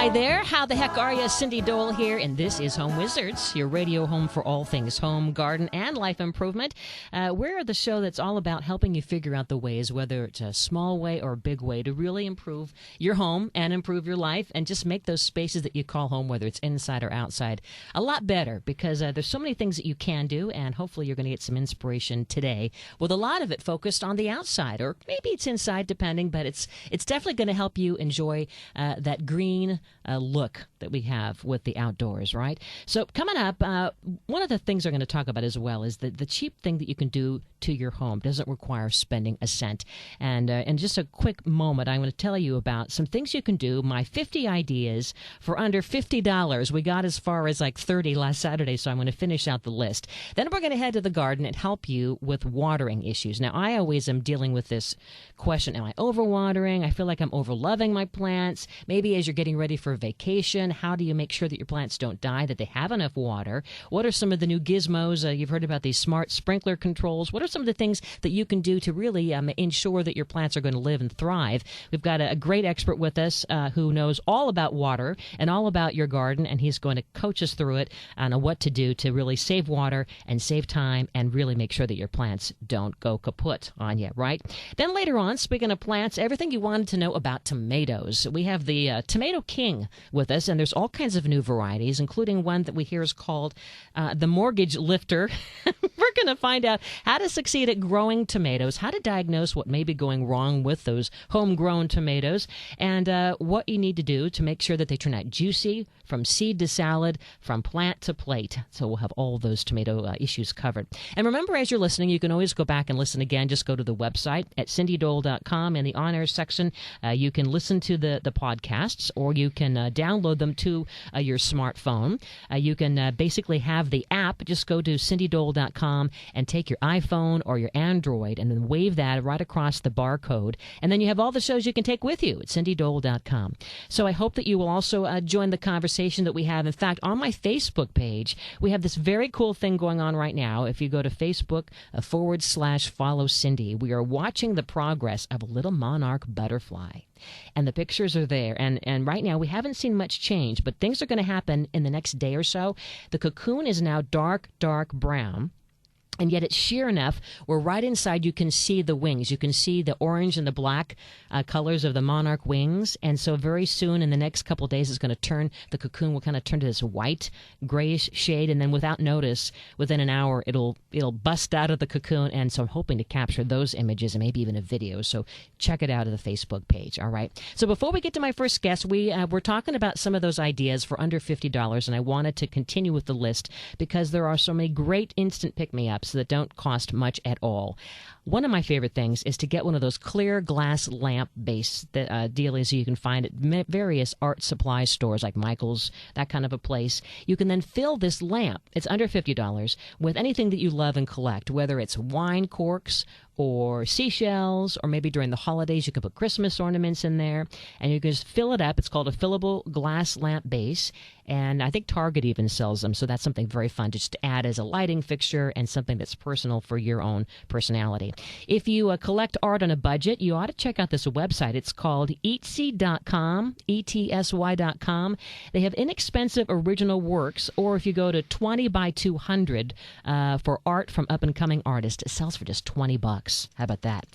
Hi there. How the heck are you? Cindy Dole here, and this is Home Wizards, your radio home for all things home, garden, and life improvement. We're the show that's all about helping you figure out the ways, whether it's a small way or a big way, to really improve your home and improve your life and just make those spaces that you call home, whether it's inside or outside, a lot better, because there's so many things that you can do, and hopefully you're going to get some inspiration today with a lot of it focused on the outside, or maybe it's inside, depending, but it's definitely going to help you enjoy that green look that we have with the outdoors, right? So coming up, one of the things we're going to talk about as well is the cheap thing that you can do to your home. Doesn't require spending a cent. And in just a quick moment, I'm going to tell you about some things you can do, my 50 ideas for under $50. We got as far as like 30 last Saturday, so I'm going to finish out the list. Then we're going to head to the garden and help you with watering issues. Now, I always am dealing with this question, am I overwatering? I feel like I'm overloving my plants. Maybe as you're getting ready for a vacation, how do you make sure that your plants don't die, that they have enough water? What are some of the new gizmos? You've heard about these smart sprinkler controls. What are some of the things that you can do to really ensure that your plants are going to live and thrive? We've got a great expert with us who knows all about water and all about your garden, and he's going to coach us through it on what to do to really save water and save time and really make sure that your plants don't go kaput on you, right? Then later on, speaking of plants, everything you wanted to know about tomatoes. We have the Tomato King with us, and there's all kinds of new varieties, including one that we hear is called the Mortgage Lifter. We're going to find out how to succeed at growing tomatoes, how to diagnose what may be going wrong with those homegrown tomatoes, and what you need to do to make sure that they turn out juicy, from seed to salad, from plant to plate. So we'll have all those tomato issues covered. And remember, as you're listening, you can always go back and listen again. Just go to the website at cindydole.com. In the on-air section, you can listen to the podcasts, or you can download them to your smartphone. You can basically have the app. Just go to cindydole.com and take your iPhone or your Android and then wave that right across the barcode. And then you have all the shows you can take with you at cindydole.com. So I hope that you will also join the conversation that we have. In fact, on my Facebook page, we have this very cool thing going on right now. If you go to Facebook /follow Cindy, we are watching the progress of a little monarch butterfly. And the pictures are there. And right now, we haven't seen much change, but things are going to happen in the next day or so. The cocoon is now dark brown. And yet it's sheer enough where right inside you can see the wings. You can see the orange and the black colors of the monarch wings. And so very soon in the next couple of days, it's going to turn, the cocoon will kind of turn to this white, grayish shade. And then without notice, within an hour, it'll bust out of the cocoon. And so I'm hoping to capture those images and maybe even a video. So check it out at the Facebook page. All right. So before we get to my first guest, we're talking about some of those ideas for under $50. And I wanted to continue with the list because there are so many great instant pick-me-ups that don't cost much at all. One of my favorite things is to get one of those clear glass lamp-based dealies you can find at various art supply stores like Michael's, that kind of a place. You can then fill this lamp, it's under $50, with anything that you love and collect, whether it's wine corks or seashells, or maybe during the holidays you can put Christmas ornaments in there, and you can just fill it up. It's called a fillable glass lamp base, and I think Target even sells them, so that's something very fun just to add as a lighting fixture and something that's personal for your own personality. If you collect art on a budget, you ought to check out this website. It's called Etsy.com, ETSY.com. They have inexpensive original works, or if you go to 20 by 200 for art from up-and-coming artists, it sells for just $20. How about that?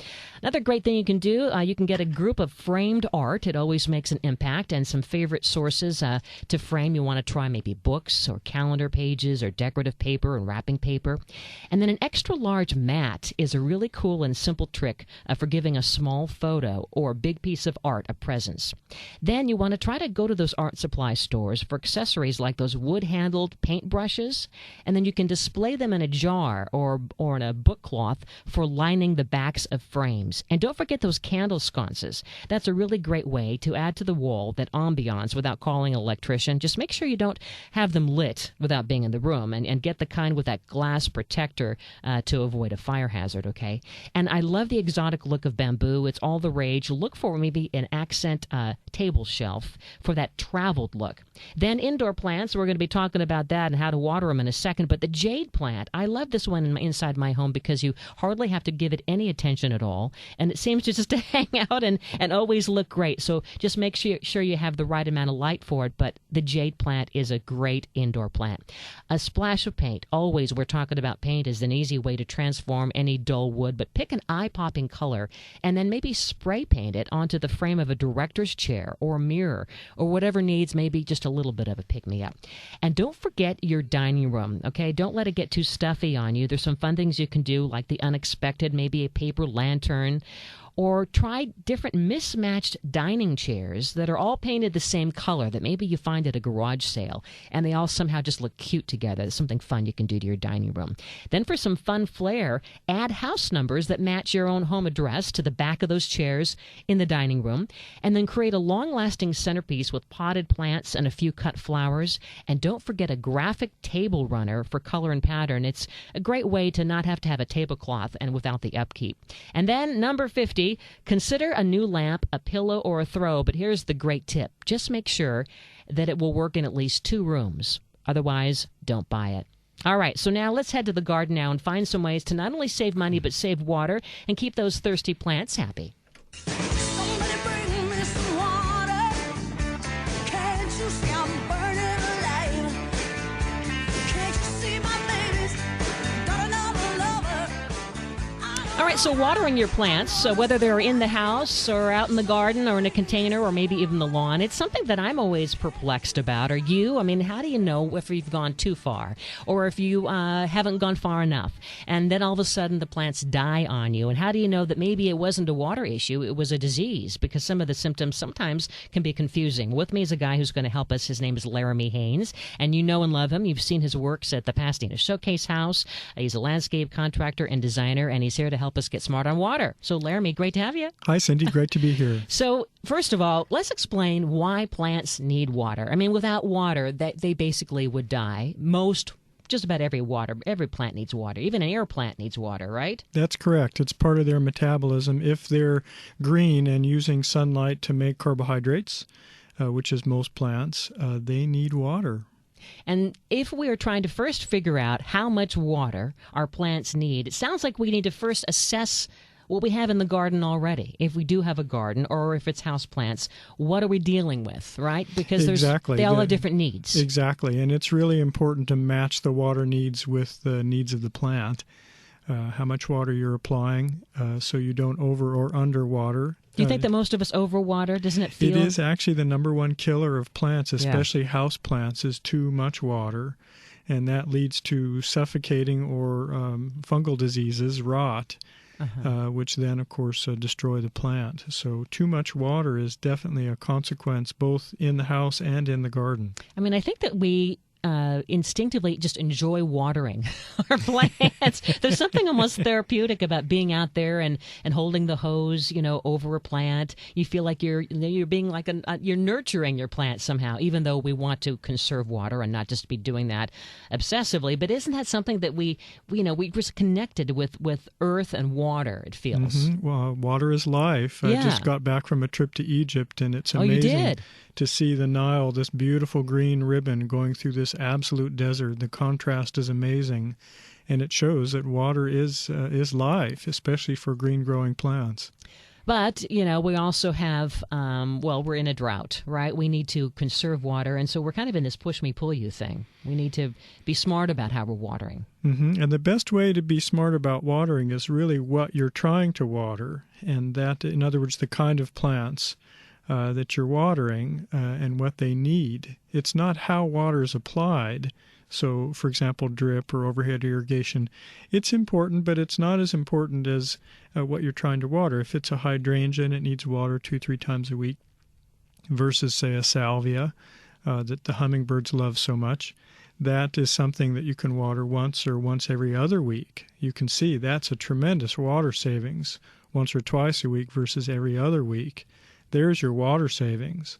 Another great thing you can do, you can get a group of framed art. It always makes an impact, and some favorite sources to frame. You want to try maybe books or calendar pages or decorative paper and wrapping paper. And then an extra large mat is a really cool and simple trick for giving a small photo or a big piece of art a presence. Then you want to try to go to those art supply stores for accessories like those wood-handled paint brushes, and then you can display them in a jar or in a book cloth for lining the backs of frames. And don't forget those candle sconces. That's a really great way to add to the wall that ambiance without calling an electrician. Just make sure you don't have them lit without being in the room, and get the kind with that glass protector to avoid a fire hazard, okay? And I love the exotic look of bamboo. It's all the rage. Look for maybe an accent table shelf for that traveled look. Then indoor plants, we're going to be talking about that and how to water them in a second, but the jade plant, I love this one inside my home because you hardly have to give give it any attention at all, and it seems to just to hang out and always look great. So just make sure you have the right amount of light for it, but the jade plant is a great indoor plant. A splash of paint. Always, we're talking about paint is an easy way to transform any dull wood, but pick an eye-popping color and then maybe spray paint it onto the frame of a director's chair or a mirror or whatever needs maybe just a little bit of a pick-me-up. And don't forget your dining room, okay? Don't let it get too stuffy on you. There's some fun things you can do, like the unexpected, maybe a paper lantern, or try different mismatched dining chairs that are all painted the same color that maybe you find at a garage sale, and they all somehow just look cute together. There's something fun you can do to your dining room. Then for some fun flair, add house numbers that match your own home address to the back of those chairs in the dining room, and then create a long-lasting centerpiece with potted plants and a few cut flowers. And don't forget a graphic table runner for color and pattern. It's a great way to not have to have a tablecloth and without the upkeep. And then number 50, consider a new lamp, a pillow, or a throw, but here's the great tip. Just make sure that it will work in at least 2 rooms. Otherwise, don't buy it. All right, so now let's head to the garden now and find some ways to not only save money but save water and keep those thirsty plants happy. Somebody bring me some water. Can't you see I'm burning alive? Can't you see my baby's got another lover? All right, so watering your plants, so whether they're in the house or out in the garden or in a container or maybe even the lawn, it's something that I'm always perplexed about. Are you? I mean, how do you know if you've gone too far or if you haven't gone far enough? And then all of a sudden the plants die on you. And how do you know that maybe it wasn't a water issue, it was a disease? Because some of the symptoms sometimes can be confusing. With me is a guy who's going to help us. His name is Laramie Haynes, and you know and love him. You've seen his works at the Pasadena Showcase House. He's a landscape contractor and designer, and he's here to help us get smart on water. So, Laramie, great to have you. Hi, Cindy. Great to be here. So, first of all, let's explain why plants need water. I mean, without water, they basically would die. Just about every plant needs water. Even an air plant needs water, right? That's correct. It's part of their metabolism. If they're green and using sunlight to make carbohydrates, which is most plants, they need water. And if we are trying to first figure out how much water our plants need, it sounds like we need to first assess what we have in the garden already. If we do have a garden or if it's houseplants, what are we dealing with, right? Because they all have different needs. Exactly. And it's really important to match the water needs with the needs of the plant. How much water you're applying so you don't over or under water. Do you think that most of us overwater? Doesn't it feel? It is actually the number one killer of plants, especially house plants, is too much water. And that leads to suffocating or fungal diseases, rot, which then, of course, destroy the plant. So too much water is definitely a consequence both in the house and in the garden. I mean, I think that we instinctively just enjoy watering our plants. There's something almost therapeutic about being out there and holding the hose, over a plant. You feel like you're being like you're nurturing your plant somehow, even though we want to conserve water and not just be doing that obsessively. But isn't that something that we're just connected with earth and water? It feels. Mm-hmm. Well, water is life. Yeah. I just got back from a trip to Egypt, and it's amazing. Oh, you did? To see the Nile, this beautiful green ribbon going through this absolute desert. The contrast is amazing, and it shows that water is life, especially for green-growing plants. But, we also have, we're in a drought, right? We need to conserve water, and so we're kind of in this push-me-pull-you thing. We need to be smart about how we're watering. Mm-hmm. And the best way to be smart about watering is really what you're trying to water, and that, in other words, the kind of plants that you're watering and what they need. It's not how water is applied. So, for example, drip or overhead irrigation. It's important, but it's not as important as what you're trying to water. If it's a hydrangea and it needs water 2-3 times a week versus, say, a salvia that the hummingbirds love so much, that is something that you can water once or once every other week. You can see that's a tremendous water savings, once or twice a week versus every other week. There's your water savings.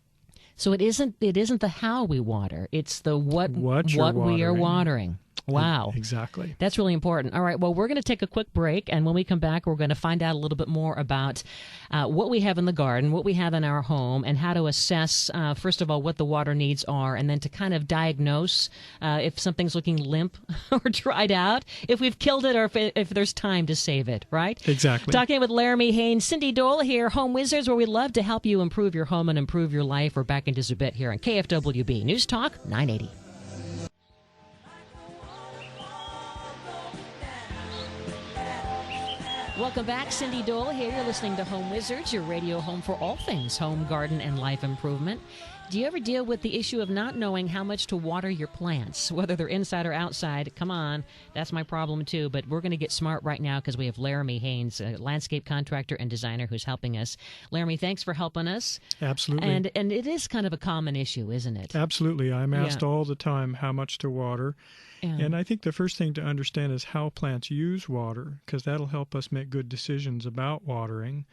So it isn't the how we water; it's the what we are watering. Wow. Exactly. That's really important. All right. Well, we're going to take a quick break. And when we come back, we're going to find out a little bit more about what we have in the garden, what we have in our home, and how to assess, first of all, what the water needs are, and then to kind of diagnose if something's looking limp or dried out, if we've killed it, or if there's time to save it, right? Exactly. Talking with Laramie Haynes, Cindy Dole here, Home Wizards, where we love to help you improve your home and improve your life. We're back in just a bit here on KFWB News Talk 980. Welcome back. Cindy Dole here. You're listening to Home Wizards, your radio home for all things home, garden, and life improvement. Do you ever deal with the issue of not knowing how much to water your plants, whether they're inside or outside? Come on, that's my problem too. But we're going to get smart right now because we have Laramie Haynes, a landscape contractor and designer who's helping us. Laramie, thanks for helping us. Absolutely. And it is kind of a common issue, isn't it? Absolutely. I'm asked all the time how much to water. Yeah. And I think the first thing to understand is how plants use water, because that'll help us make good decisions about watering.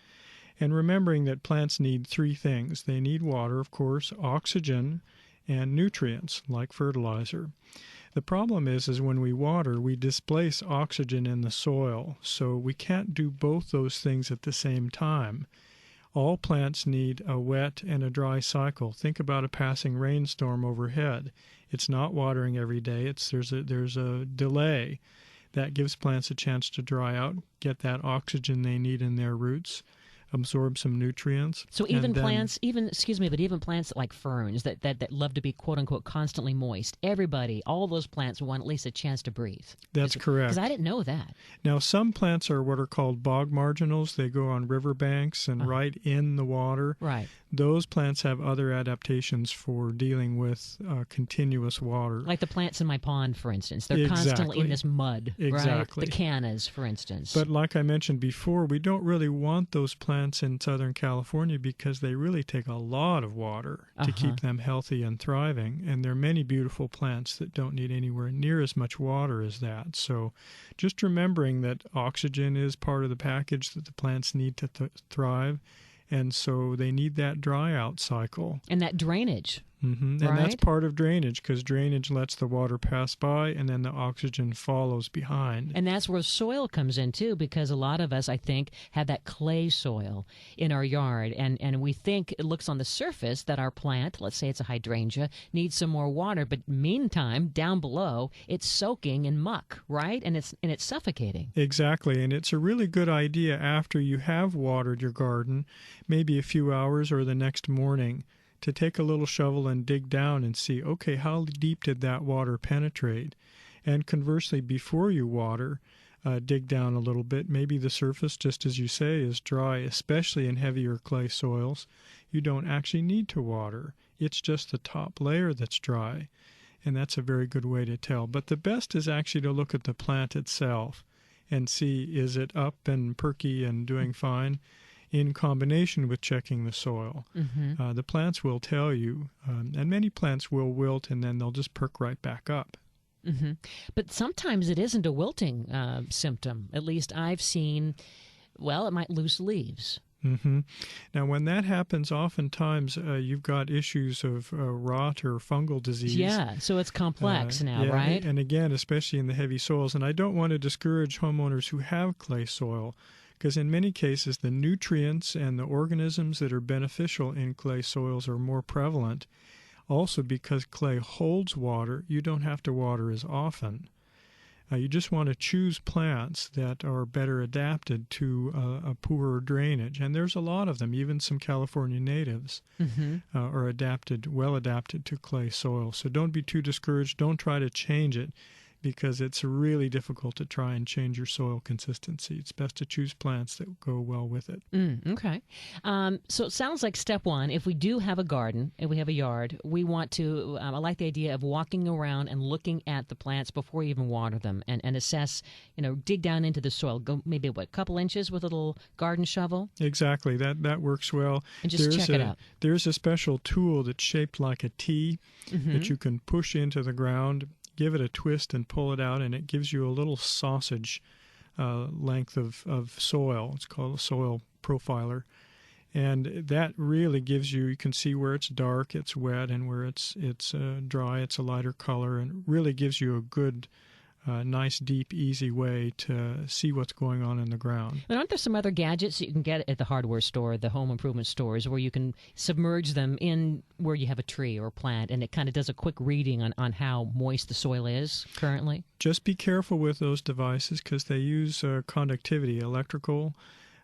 And remembering that plants need three things. They need water, of course, oxygen, and nutrients, like fertilizer. The problem is when we water, we displace oxygen in the soil, so we can't do both those things at the same time. All plants need a wet and a dry cycle. Think about a passing rainstorm overhead. It's not watering every day. There's a delay. That gives plants a chance to dry out, get that oxygen they need in their roots, absorb some nutrients. So even plants, even plants like ferns that love to be quote unquote constantly moist. Everybody, all those plants want at least a chance to breathe. That's correct. Because I didn't know that. Now some plants are what are called bog marginals. They go on riverbanks and right in the water. Right. Those plants have other adaptations for dealing with continuous water. Like the plants in my pond, for instance. They're constantly in this mud. Exactly. Right? The cannas, for instance. But like I mentioned before, we don't really want those plants in Southern California because they really take a lot of water to keep them healthy and thriving. And there are many beautiful plants that don't need anywhere near as much water as that. So just remembering that oxygen is part of the package that the plants need to thrive. And so they need that dry out cycle. And that drainage. Mm-hmm. And that's part of drainage, because drainage lets the water pass by and then the oxygen follows behind. And that's where soil comes in too, because a lot of us, I think, have that clay soil in our yard. And we think it looks on the surface that our plant, let's say it's a hydrangea, needs some more water. But meantime, down below, it's soaking in muck, right? And it's suffocating. Exactly. And it's a really good idea after you have watered your garden, maybe a few hours or the next morning, to take a little shovel and dig down and see, okay, how deep did that water penetrate? And conversely, before you water, dig down a little bit. Maybe the surface, just as you say, is dry, especially in heavier clay soils. You don't actually need to water. It's just the top layer that's dry, and that's a very good way to tell. But the best is actually to look at the plant itself and see, is it up and perky and doing fine? In combination with checking the soil. Mm-hmm. The plants will tell you, and many plants will wilt and then they'll just perk right back up. Mm-hmm. But sometimes it isn't a wilting symptom. At least I've seen, it might lose leaves. Mm-hmm. Now, when that happens, oftentimes you've got issues of rot or fungal disease. Yeah, so it's complex now, right? And again, especially in the heavy soils. And I don't want to discourage homeowners who have clay soil, because in many cases the nutrients and the organisms that are beneficial in clay soils are more prevalent. Also, because clay holds water, you don't have to water as often. You just want to choose plants that are better adapted to a poorer drainage. And there's a lot of them, even some California natives are well adapted to clay soil. So don't be too discouraged. Don't try to change it, because it's really difficult to try and change your soil consistency. It's best to choose plants that go well with it. Okay. So it sounds like step one, if we do have a garden and we have a yard, we want to, I like the idea of walking around and looking at the plants before you even water them and assess, dig down into the soil, go maybe, a couple inches with a little garden shovel? Exactly. That works well. And just check it out. There's a special tool that's shaped like a T that you can push into the ground, give it a twist and pull it out, and it gives you a little sausage length of soil. It's called a soil profiler. And that really gives you can see where it's dark, it's wet, and where it's dry, it's a lighter color, and really gives you a good nice, deep, easy way to see what's going on in the ground. But aren't there some other gadgets that you can get at the hardware store, the home improvement stores, where you can submerge them in where you have a tree or a plant, and it kind of does a quick reading on how moist the soil is currently? Just be careful with those devices because they use conductivity, electrical,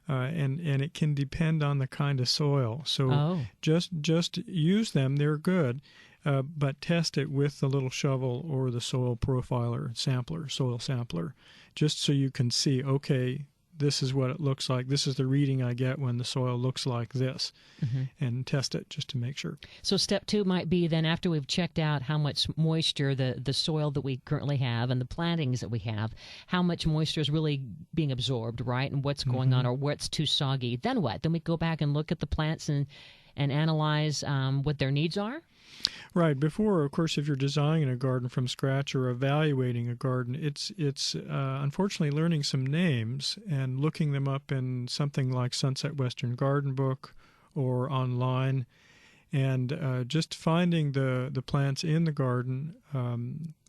and it can depend on the kind of soil. So just use them; they're good, but test it with the little shovel or the soil profiler sampler, soil sampler, just so you can see. Okay, this is what it looks like. This is the reading I get when the soil looks like this, and test it just to make sure. So step 2 might be then, after we've checked out how much moisture the soil that we currently have and the plantings that we have, how much moisture is really being absorbed, right, and what's going on, or what's too soggy, then what? Then we go back and look at the plants and analyze what their needs are? Right. Before, of course, if you're designing a garden from scratch or evaluating a garden, it's unfortunately learning some names and looking them up in something like Sunset Western Garden Book or online, and just finding the plants in the garden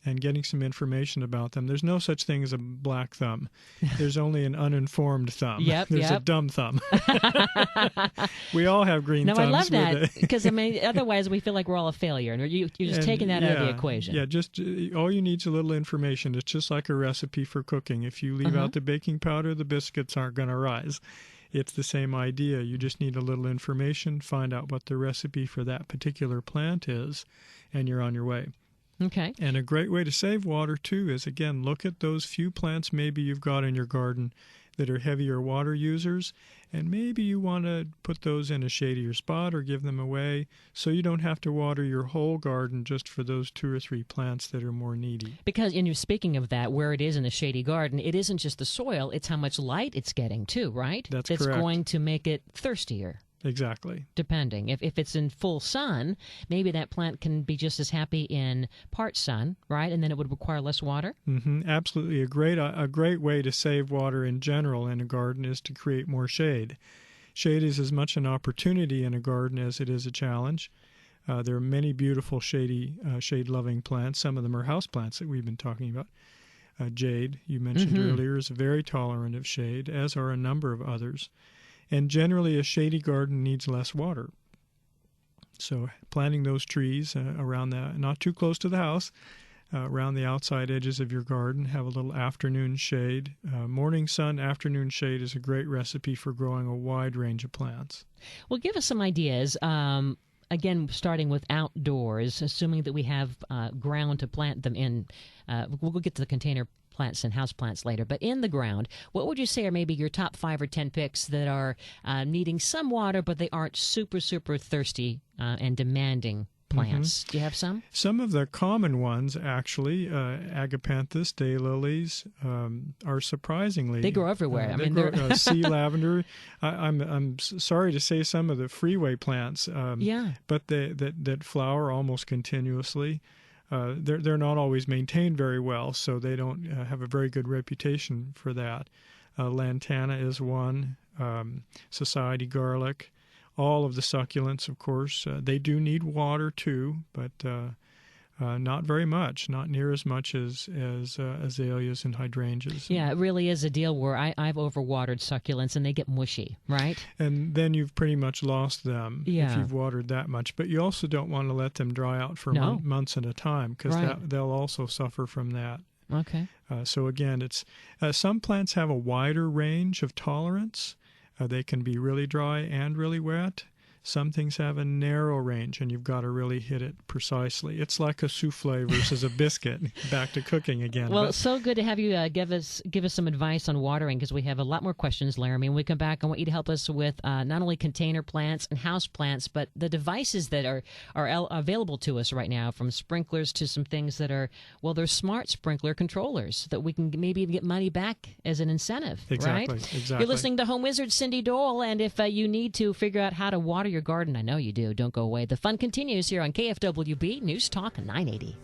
and getting some information about them. There's no such thing as a black thumb. There's only an uninformed thumb. There's a dumb thumb. We all have green thumbs. No, I love that, because otherwise we feel like we're all a failure, and you're just taking that out of the equation. Yeah, just all you need is a little information. It's just like a recipe for cooking. If you leave out the baking powder, the biscuits aren't going to rise. It's the same idea. You just need a little information, find out what the recipe for that particular plant is, and you're on your way. Okay. And a great way to save water, too, is, again, look at those few plants maybe you've got in your garden that are heavier water users, and maybe you want to put those in a shadier spot or give them away so you don't have to water your whole garden just for those 2 or 3 plants that are more needy. Because, and you're speaking of that, where it is in a shady garden, it isn't just the soil, it's how much light it's getting, too, right? That's correct. correct. Going to make it thirstier. Exactly. Depending. If it's in full sun, maybe that plant can be just as happy in part sun, right? And then it would require less water? Absolutely. A great way to save water in general in a garden is to create more shade. Shade is as much an opportunity in a garden as it is a challenge. There are many beautiful shade-loving plants. Some of them are house plants that we've been talking about. Jade, you mentioned earlier, is very tolerant of shade, as are a number of others. And generally, a shady garden needs less water. So planting those trees around not too close to the house, around the outside edges of your garden, have a little afternoon shade. Morning sun, afternoon shade is a great recipe for growing a wide range of plants. Well, give us some ideas. Again, starting with outdoors, assuming that we have ground to plant them in. We'll get to the container plants and house plants later, but in the ground, what would you say are maybe your top 5 or 10 picks that are needing some water, but they aren't super, super thirsty and demanding plants? Do you have some? Some of the common ones, actually, agapanthus, daylilies, are surprisingly... They grow everywhere. They're sea lavender. I'm sorry to say some of the freeway plants, but that flower almost continuously. They're not always maintained very well, so they don't have a very good reputation for that. Lantana is one, society garlic, all of the succulents, of course. They do need water too, but not very much, not near as much as azaleas and hydrangeas. Yeah, it really is a deal where I've overwatered succulents and they get mushy, right? And then you've pretty much lost them if you've watered that much. But you also don't want to let them dry out for months at a time, because they'll also suffer from that. Okay. So again, it's some plants have a wider range of tolerance. They can be really dry and really wet. Some things have a narrow range, and you've got to really hit it precisely. It's like a souffle versus a biscuit. Back to cooking again. Well, it's so good to have you give us some advice on watering, because we have a lot more questions, Laramie. When we come back, I want you to help us with not only container plants and house plants, but the devices that are available to us right now, from sprinklers to some things that are, well, they're smart sprinkler controllers that we can maybe even get money back as an incentive, right? Exactly. You're listening to Home Wizard Cindy Dole, and if you need to figure out how to water your garden, I know you do. Don't go away. The fun continues here on KFWB News Talk 980.